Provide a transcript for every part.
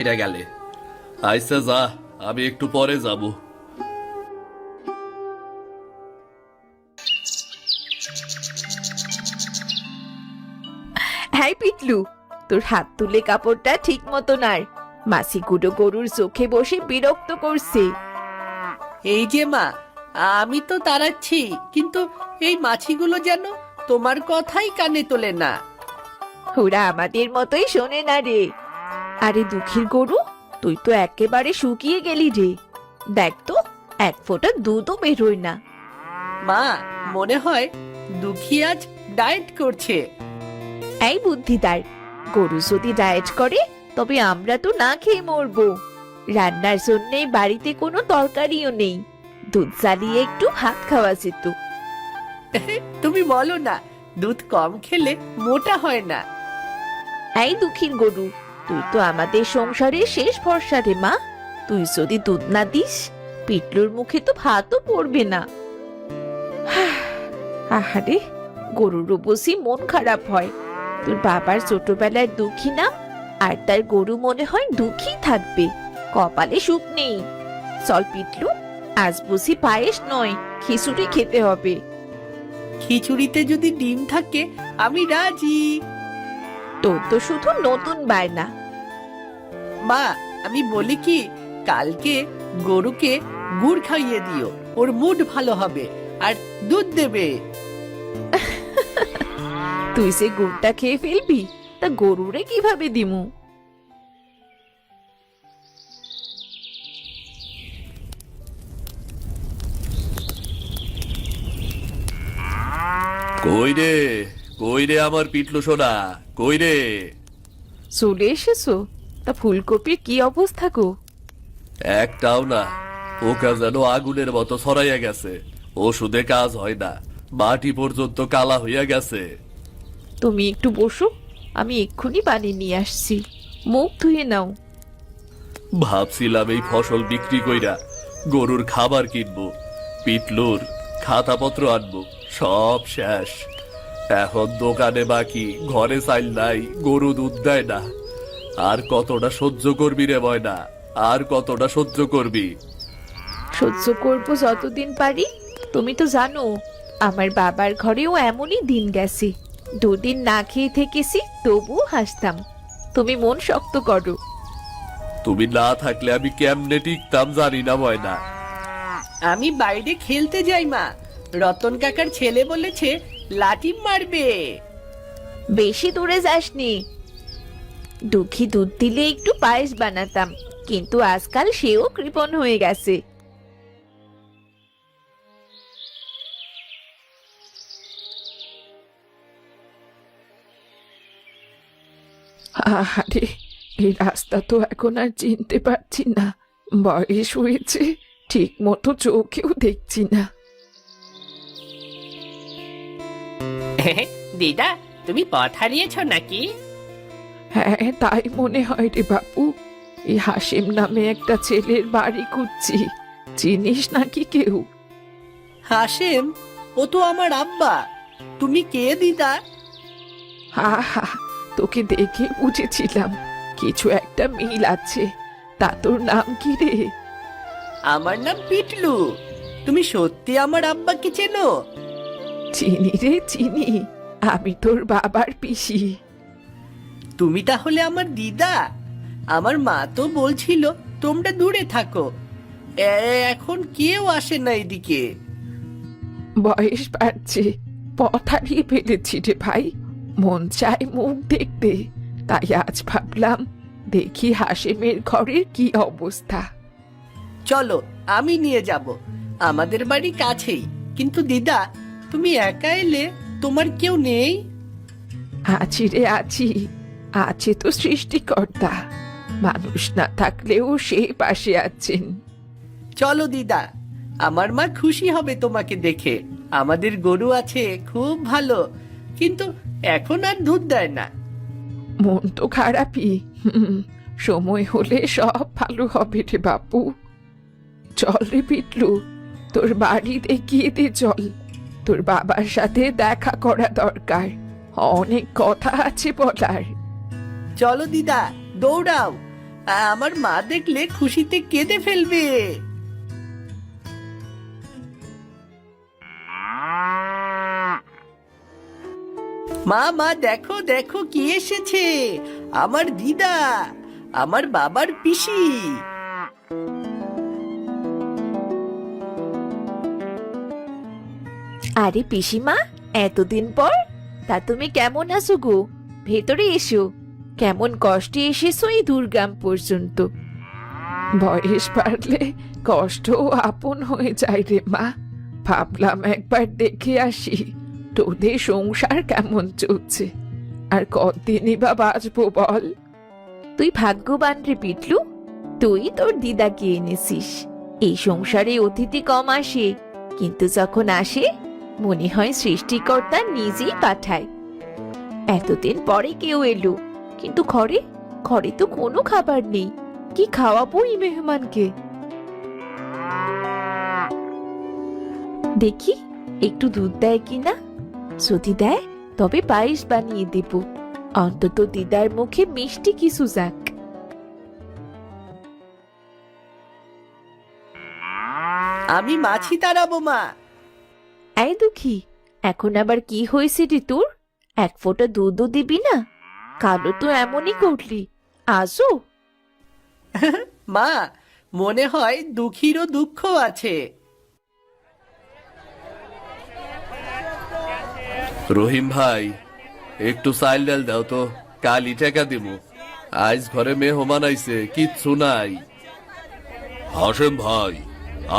এটা গেলে আইসা যা, আমি একটু পরে যাব। হ্যাঁ পিটলু, তোর হাত তুলে কাপড়টা ঠিক মতো নাড়। মাসিগুলো গরুর চোখে বসে বিরক্ত করছে। এই যে মা, আমি তো তাড়াচ্ছি, কিন্তু এই মাছিগুলো যেন তোমার কথাই কানে তোলে না। ওরা আমাদের মতোই শোনে না রে। আরে দুঃখীর গরু, তুই তো একেবারে শুকিয়ে গেলি রে। দেখ তো, এক ফোঁটা দুধও বেরোয় না। মা, মনে হয় দুঃখী আজ ডায়েট করছে। এই বুদ্ধিদার, গরু যদি ডায়েট করে তবে আমরা তো না খেয়ে মরবো। রান্নার জন্য বাড়িতে কোনো তরকারিও নেই, দুধ জ্বালিয়ে একটু ভাত খাওয়া যেত। তুমি বলো না, দুধ কম খেলে মোটা হয় না। এই দুঃখীর গরু, তুই তো আমাদের সংসারের শেষ ভরসা রে মা। তুই যদি দুধ না দিস, পিটলুর মুখে তো ভাতও পড়বে না। আহারে, গরুর বসি মন খারাপ হয়। তোর বাবার ছোটবেলার দুঃখী নাম, আর তার গরু মনে হয় দুঃখী থাকবে। কপালে সুখ নেই। চল পিটলু, আজ বসি পায়েস নয়, খিচুড়ি খেতে হবে। খিচুড়িতে যদি ডিম থাকে আমি রাজি। তোর তো শুধু নতুন বায়না। মা, আমি বলি কি, কালকে গরুকে গুড় খাইয়ে দিও, ওর মুড ভালো হবে আর দুধ দেবে। তুই সে গুড়টা খেয়ে ফেলবি, তা গরুরে কিভাবে দিমু? কই রে, কই রে আমার পিটলু সোনা, কই রে? চলে এসেছো? তা ফুলকপির কি অবস্থা গো? একটাও না, ওকা যেন আগুনের মতো ছড়াইয়া গেছে। ওষুধে কাজ হয় না, মাটি পর্যন্ত কালা হইয়া গেছে। তুমি একটু বসো, আমি এক্ষুনি পানি নিয়ে আসছি। মুখ ধুয়ে নাও। ভাবছিলাম এই ফসল বিক্রি কইরা গরুর খাবার কিনবো, পিটলুর খাতাপত্র আনবো, সব শেষ। এখন দোকানে বাকি, ঘরে চাইল নাই, গরু দুধ দেয় না। আর কতটা সহ্য করবি রে ময়না, আর কতটা সহ্য করবি? সহ্য করবো যতদিন পারি। তুমি তো জানো, আমার বাবার ঘরেও এমনই দিন গেছে। দুদিন না খেয়ে থেকেছি, তবুও হাসতাম। তুমি মন শক্ত করো। তুমি না থাকলে আমি কেমনে টিকতাম জানি না ময়না। আমি বাইরে খেলতে যাই মা, রতন কাকার ছেলে বলেছে লাঠি মারবে। বেশি দূরে যাসনি। দুঃখী দুধ দিলে একটু পায়েস বানাতাম, কিন্তু আজকাল সেও কৃপণ হয়ে গেছে। আরে, এই রাস্তা তো এখন আর চিনতে পারছি না। বয়স হয়েছে, ঠিক মতো চোখেও দেখছি না। দিদা, তুমি পথ হারিয়েছ নাকি? হ্যাঁ, তাই মনে হয় রে বাপু। এই হাসিম নামে একটা ছেলের বাড়ি খুঁজছি, চিনিস নাকি কেউ? হাসেম? ও তো আমার আব্বা। তুমি কে দিদা? আহা, তোকে দেখে বুঝেছিলাম কিছু একটা মিল আছে। তা তোর নাম কি রে? আমার নাম পিটলু। তুমি সত্যি আমার আব্বাকে চেনো? চিনি রে, চিনি। আমি তোর বাবার পিসি। তুমি তাহলে আমার দিদা? আমার মা তো বলছিল তোমরা দূরে থাকো। এখন কেউ আসে না এদিকে। বয়স বাড়ছে, পথ হারিয়ে ফেলেছি রে ভাই। মন চায় মুখ দেখতে, তাই আজ ভাবলাম দেখি হাসেমের ঘরের কি অবস্থা। চলো, আমি নিয়ে যাব। আমাদের বাড়ি কাছেই। কিন্তু দিদা, তুমি একা এলে, তোমার কেউ নেই? আছি রে, আছি। আছে তো সৃষ্টিকর্তা, মানুষ না থাকলেও সে পাশে আছেন। চলো দিদা, আমার মা খুশি হবে তোমাকে দেখে। আমাদের গরু আছে, খুব ভালো, কিন্তু এখন আর দুধ দেয় না। মন তো খারাপই। সময় হলে সব ভালো হবে রে বাপু। চল রে পিটলু, তোর বাড়ি দেখিয়ে দে চল। তোর বাবার সাথে দেখা করা দরকার, অনেক কথা আছে বলার। চলো দিদা, দৌড়াও। আমার মা দেখলে খুশিতে কেঁদে ফেলবে। মা মা দেখো দেখো কি এসেছে, আমার দিদা, আমার বাবার পিসি। আরে পিসিমা, এতদিন পর! তা তুমি কেমন আছো গো? ভেতরে এসো। কেমন কষ্টে এসেছো এই দুর্গাম পর্যন্ত। বয়স বাড়লে কষ্ট আপন হয়ে যায় রে মা। ভাবলাম একবার দেখে আসি তোদের সংসার কেমন চলছে, আর কতদিনই বা বাঁচবো বল। তুই ভাগ্যবান রে পিটলু, তুই তোর দিদাকে এনেছিস। এই সংসারে অতিথি কম আসে, কিন্তু যখন আসে মনে হয় সৃষ্টিকর্তা নিজেই পাঠায়। এতদিন পরে কেউ এলো, কিন্তু ঘরে ঘরে তো কোনো খাবার নেই। কি খাওয়াবো এই মেহমানকে? দেখি একটু দুধ দেয় কিনা। যদি দেয় তবে পায়েস বানিয়ে দেব, অন্তত দিদার মুখে মিষ্টি কিছু যাক। আমি মাছি তাড়াবো মা। এই দুঃখী, এখন আবার কি হয়েছে রে তোর? এক ফোঁটা দুধও দিবি না? কালো তো এমনই করলি, আজও। মা, মনে হয় দুঃখীরও দুঃখ আছে। রহিম ভাই, একটু চাইল ডাল দাও তো, কালি টাকা দিব। আজ ঘরে মেহমান আইছে, কিচ্ছু নাই। হাসেম ভাই,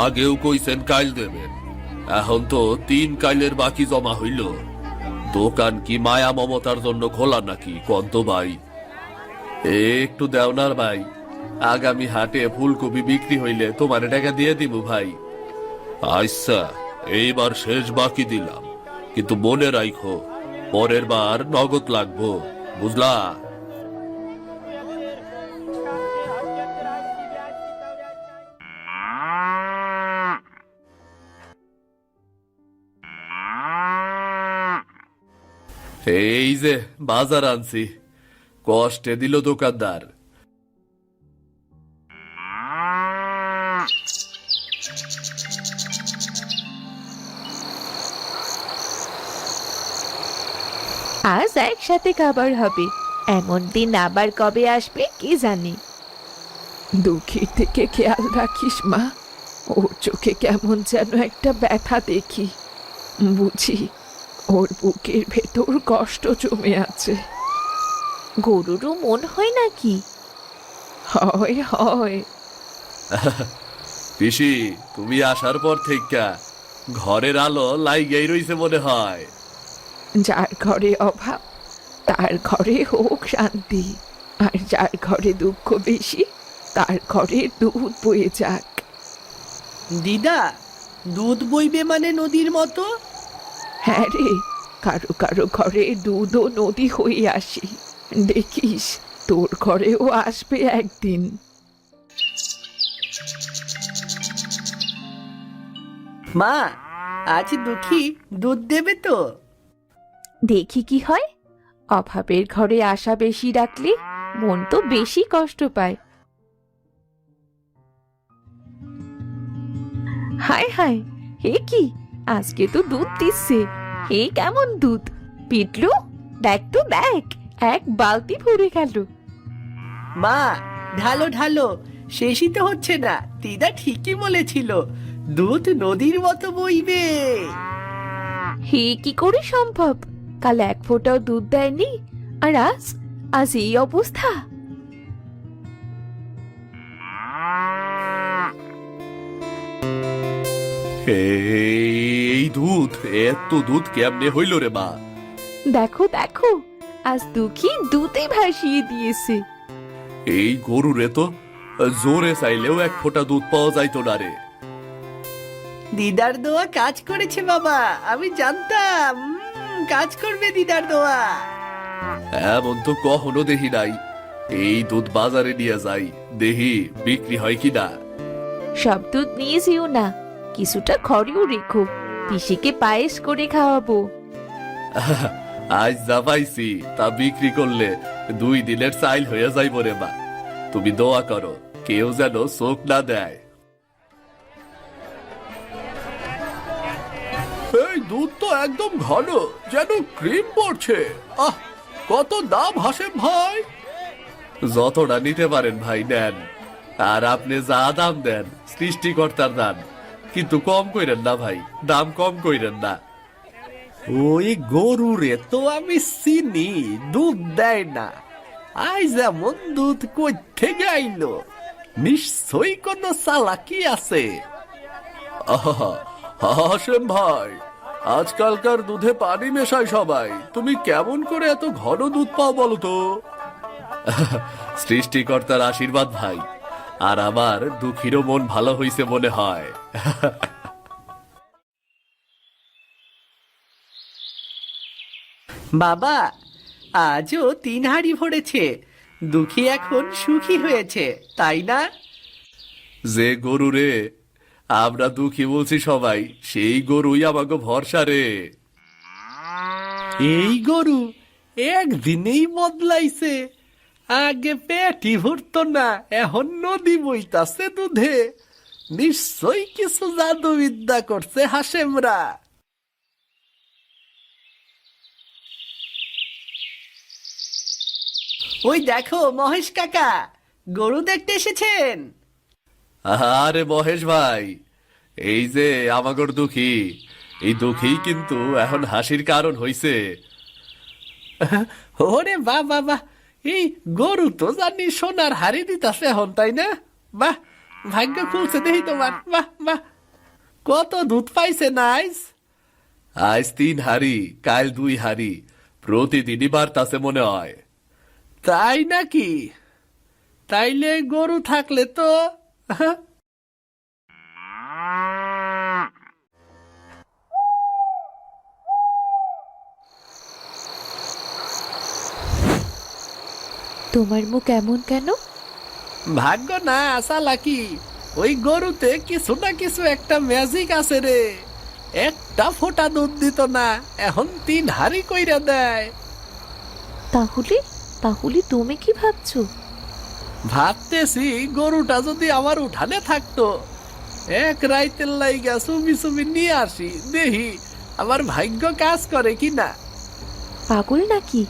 আগেও কইছেন কাইল দেবেন, এখন তো 3 কাইলের বাকি জমা হইল। দোকান কি মায়া মমতার জন্য খোলা নাকি কন্ত ভাই? একটু দেও না ভাই, আগামী হাটে ফুলকপি বিক্রি হইলে তোমার টাকা দিয়ে দিব ভাই। আচ্ছা, এইবার শেষ বাকি দিলাম, কিন্তু মনে রাখো পরের বার নগদ লাগবো, বুঝলা? এই যে বাজার আনছি, কষ্টে দিল দোকানদার। আজ একসাথে খাবার হবে, এমন দিন আবার কবে আসবে কে জানে। দুঃখীর থেকে খেয়াল রাখিস মা, ওর চোখে কেমন যেন একটা ব্যথা দেখি। বুঝি ওর বুকের ভেতর কষ্ট জমে আছে। গরুরও মন হয় নাকি? হয় হয়। পিসি, তুমি আসার পর থেকে ঘরের আলো লাইগাই রইছে মনে হয়। যার ঘরে অভাব তার ঘরে হোক শান্তি, আর যার ঘরে দুঃখ বেশি তার ঘরে দুধ বয়ে যাক। দিদা, দুধ বইবে মানে নদীর মতো? হ্যাঁ রে, কারো কারো ঘরে দুধও নদী হয়ে আসি। দেখিস তোর ঘরেও আসবে একদিন। মা, আজ দুঃখী দুধ দেবে তো? দেখি কি হয়। অভাবের ঘরে আশা বেশি রাখলে মন তো বেশি কষ্ট পায়। হায় হায়, হে কি, আজকে তো দুধ দিচ্ছে। হে কেমন দুধ! পিটলু, দেখ তো দেখ, এক বালতি ভরে গেল। মা, ঢালো ঢালো, শেষই তো হচ্ছে না। দিদা ঠিকই বলেছিল, দুধ নদীর মতো বইবে। হে কি করে সম্ভব? কাল এক ফোঁটাও দুধ দেয়নি, আর আজ আজ এই অবস্থা। এই দুধ, এত দুধ কেমনে হইল রে মা? দেখো দেখো, আজ দুঃখী দুধে ভাসিয়ে দিয়েছে। এই গরুরে তো জোরে চাইলেও 1 ফোঁটা দুধ পাওয়া যাইতো না রে। দিদার দোয়া কাজ করেছে বাবা, আমি জানতাম কাজ করবে দিদার দোয়া। এমন তো কখনো দেখি নাই। এই দুধ বাজারে নিয়ে যাই, দেখি বিক্রি হয় কিনা। সব দুধ নিয়ে যেও না, কিছুটা ঘরেও রেখো, পিসিকে পায়েস করে খাওয়াবো। আজ যা পাইছি তা বিক্রি করলে 2 দিনের চাইল হয়ে যাইব রে মা। তুমি দোয়া করো কেউ যেন চোখ না দেয়। এই দুধ তো একদম ঘন, যেন ক্রিম পড়ছে। আহ, কত দাম হাসেম ভাই? যতটা নিতে পারেন ভাই নেন, আর আপনি যা দাম দেন সৃষ্টিকর্তার দান, কিন্তু কম কইরেন না ভাই, দাম কম কইরেন না। ওই গরুরে তো আমি চিনি, দুধ দেয় না। আই যেমন দুধ কই থেকে আইলো, নিশ্চয়ই কোনো চালাকি আছে। আহা, হাসেম ভাই, আজকালকার দুধে পানি মেশায় সবাই, তুমি কেমন করে এত ঘন দুধ পাও বলো তো? সৃষ্টিকর্তার আশীর্বাদ ভাই, আর আমার দুঃখীরও মন ভালো হইছে মনে হয়। বাবা, আজও 3 হাঁড়ি ভরেছে। দুঃখী এখন সুখী হয়েছে, তাই না? যে গরু রে আমরা দুঃখী বলছি সবাই, সেই গরুই আমাকে ভরসা রে। এই গরু একদিনেই বদলাইছে। আগে পেটি ভরতো না, এখন নদী বইতাছে দুধে। নিশ্চয়ই কিছু জাদুবিদ্যা করছে হাসেমরা। ওই দেখো মহেশ কাকা, গরু দেখতে এসেছেন। আরে মহেশ ভাই, এই যে আমাগর দুঃখী, এই দুঃখী কিন্তু এখন হাসির কারণ হইছে। ওরে বাহ বাহ বাহ, এই গরু তো জানি সোনার হাড়ি দিতাছে এখন, তাই না? বাহ, ভাগ্য খুলছে দেখি তোমার। বাহ বাহ, কত দুধ পাইছে নাইস। আজ 3 হাড়ি, কাল 2 হাড়ি, প্রতিদিনই বাড়তাছে মনে হয়। তাই নাকি? তাইলে গরু থাকলে তো তোমার মুখ এমন কেন? ভাগ্য না চালাকি, ওই গরুতে কিছু না কিছু একটা ম্যাজিক আছে রে। একটা ফোঁটা দুধ দিত না, এখন 3 হাঁড়ি কইরা দেয়। তাহলে তাহলে তুমি কি ভাবছো? ভাবতেছি গরুটা যদি আমার উঠানে থাকতো, এক রাইতের লাইগা চুবি চুবি নিয়ে আসি, দেখি আমার ভাগ্য কাজ করে কিনা। পাগল নাকি?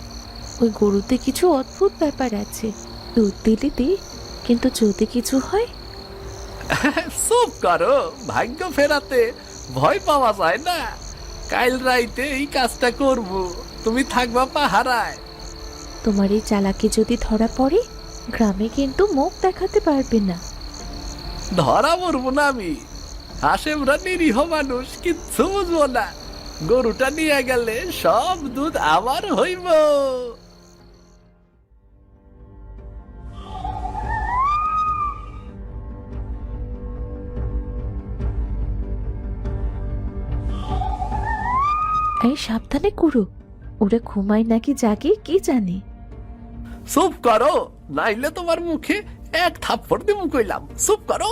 ওই গরুতে কিছু অদ্ভুত ব্যাপার আছে। দুধ দিলে দে, কিন্তু যদি কিছু হয়? চুপ করো, ভাগ্য ফেরাতে ভয় পাওয়া যায় না। কাল রাইতে এই কাজটা করব, তুমি থাকবা পাহারায়। তোমার এই চালাকি যদি ধরা পড়ে, গ্রামে কিন্তু মুখ দেখাতে পারবে না। ধরা পড়বো না আমি? হাসেমরা নিরীহ মানুষ, কিচ্ছু বুঝবো না। গরুটা নিয়ে গেলে সব দুধ আমার হইব। এই সাবধানে করো, ওরা ঘুমায় নাকি জাগে কি জানে। চুপ করো, নাইলে তোমার মুখে এক থাপ্পড় দিব কইলাম। চুপ করো।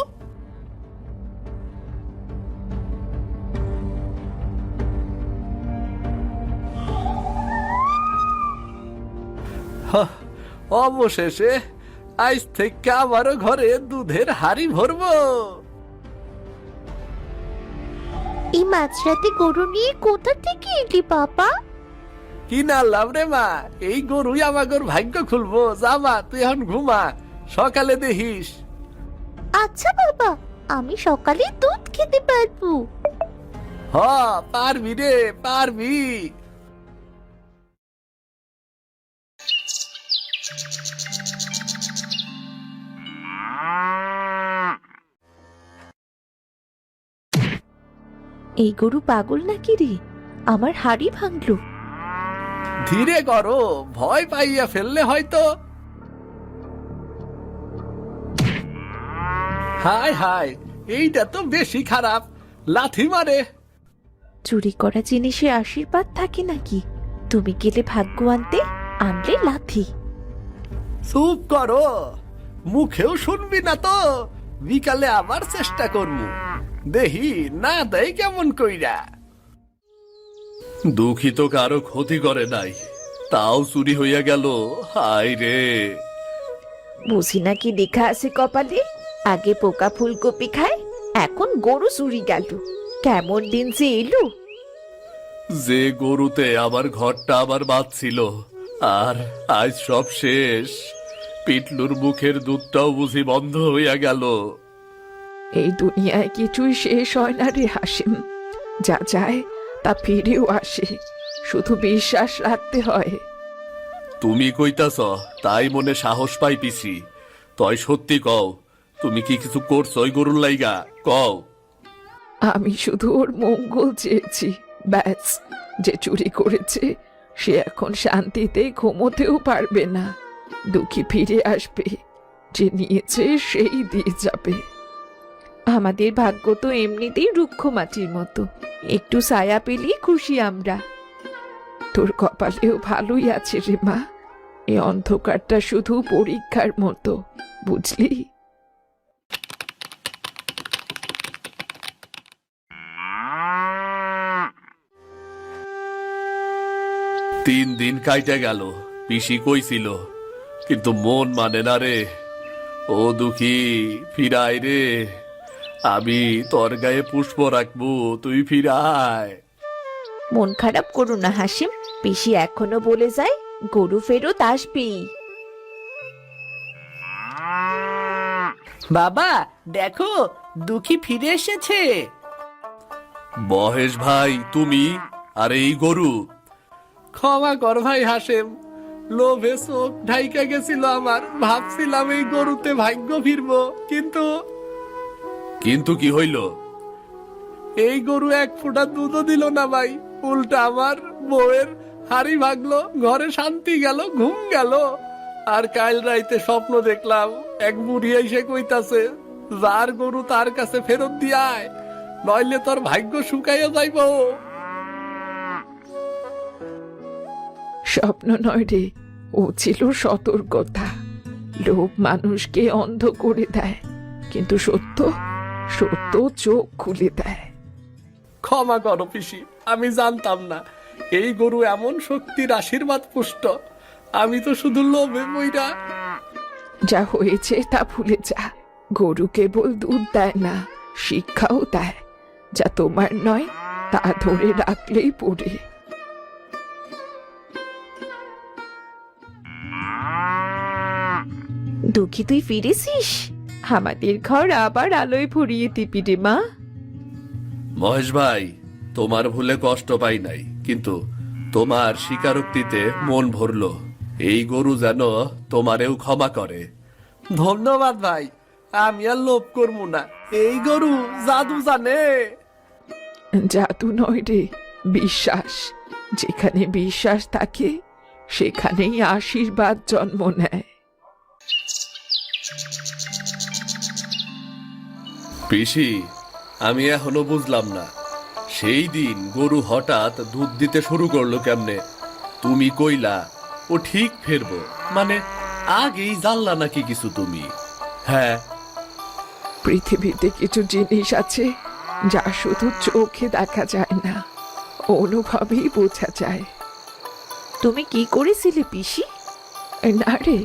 অবশেষে আজ থেকে আমারও ঘরে দুধের হাড়ি ভরবো। এই মাঝরাতে গরু নিয়ে কোথা থেকে এলি বাবা? কি নালাম রে মা, এই গরুই আমাগর ভাগ্য খুলবো। যাবা, তুই এখন ঘুমা, সকালে দেখিস। আচ্ছা বাবা, আমি সকালে দুধ খেতে পারবো। হ, পারবি রে, পারবি। এই গরু পাগল নাকি রে? আমার হাড়ি ভাঙলো। ধীরে করো, ভয় পাইয়া ফেললে হয়তো। হায় হায়, এইটা তো বেশি খারাপ, লাথি মারে। চুরি করা জিনিসে আশীর্বাদ থাকে নাকি? তুমি গেলে ভাগ্য আনতে, আনলে লাথি। চুপ করো, মুখেও শুনবি না তো। বিকালে আবার চেষ্টা করবো, দেহি না দেয় কেমন কইরা। দুঃখী তো কারো ক্ষতি করে নাই, তাও চুরি হইয়া গেল। হায় রে, বুঝি না কি লেখা আছে কপালে, আগে পোকা ফুলকপি খায়, এখন গরু চুরি গেল। কেমন দিন যে এলো। যে গরুতে আমার ঘরটা আবার বাঁধছিল, আর আজ সব শেষ। পিটলুর মুখের দুধটাও বুঝি বন্ধ হইয়া গেল। এই দুনিয়ায় কিছুই শেষ হয় না রে হাসিম, যা যায় তা ফিরেও আসে, শুধু বিশ্বাস রাখতে হয়। তুমি কইতাছ তাই মনে সাহস পাই পিসি। তয় সত্যি কও, তুমি কি কিছু করছো ওই গরুর লাইগা? কও। আমি শুধু ওর মঙ্গল চেয়েছি, ব্যাস। যে চুরি করেছে সে এখন শান্তিতে ঘুমোতেও পারবে না। দুঃখী ফিরে আসবে, যে নিয়েছে সেই দিয়ে যাবে। আমাদের ভাগ্য তো এমনিতেই রুক্ষ মাটির মতো, একটু ছায়া পেলেই খুশি আমরা। তোর কপালেও ভালোই আছে রে মা, এই অন্ধকারটা শুধু পরীক্ষার মতো, বুঝলি? তিন দিন কাইটা গেল, পিসি কইছিল, কিন্তু মন মানে না রে। ও দুঃখী, ফিরায় রে। আমি তোর গায়ে পুষ্প রাখবো, তুই ফিরায়। মন খারাপ করো না হাসিম, পিসি এখনো বলে যায় গরু ফেরত আসবেই। বাবা দেখো, দুঃখী ফিরে এসেছে। মহেশ ভাই, তুমি? আর এই গরু? ক্ষমা কর ভাই হাসেম, লোভে চোখ ঢাইকা গেছিল আমার। ভাবছিলাম এই গরুতে ভাগ্য ফিরবো, কিন্তু কিন্তু কি হইল? এই গরু এক ফোঁটা দুধও দিল না ভাই। উল্টা আমার বউয়ের হাড়ি ভাগলো, ঘরে শান্তি গেল, ঘুম গেল। আর কাল রাইতে স্বপ্ন দেখলাম, এক বুড়ি এসে কইতাছে, যার গরু তার কাছে ফেরত দিয়ায়, নইলে তোর ভাগ্য শুকাইয়া যাইব। স্বপ্ন নয় রে, ও ছিল সতর্কতা। লোভ মানুষকে অন্ধ করে দেয়, কিন্তু সত্য সত্য চোখ খুলে দেয়। ক্ষমা করো পিসি, আমি জানতাম না এই গরু এমন শক্তির আশীর্বাদ পুষ্ট। আমি তো শুধু লোভে মইরা। যা হয়েছে তা ভুলে যা। গরু কেবল দুধ দেয় না, শিক্ষাও দেয়। যা তোমার নয় তা ধরে রাখলেই পড়ে। দুঃখী তুই ফিরেছিস, আমাদের ঘর আবার আলোয় ভরিয়ে দিবি রে মা। মহেশ ভাই, তোমার ভুলে কষ্ট পাই নাই, কিন্তু তোমার স্বীকারোক্তিতে মন ভরলো। এই গরু যেন তোমারেও ক্ষমা করে। ধন্যবাদ ভাই, আমি আর লোভ করবো না। এই গরু জাদু জানে। জাদু নয় রে, বিশ্বাস। যেখানে বিশ্বাস থাকে সেখানেই আশীর্বাদ জন্ম নেয়। পিসি, আমি এখনো বুঝলাম না, সেই দিন গরু হঠাৎ দুধ দিতে শুরু করলো কেমনে? তুমি কইলা ও ঠিক ফেরবো, মানে আগেই জানলা নাকি কিছু তুমি? হ্যাঁ, পৃথিবীতে কিছু জিনিস আছে যা শুধু চোখে দেখা যায় না, অনুভবেই বোঝা যায়। তুমি কি করেছিলে পিসি? না রে,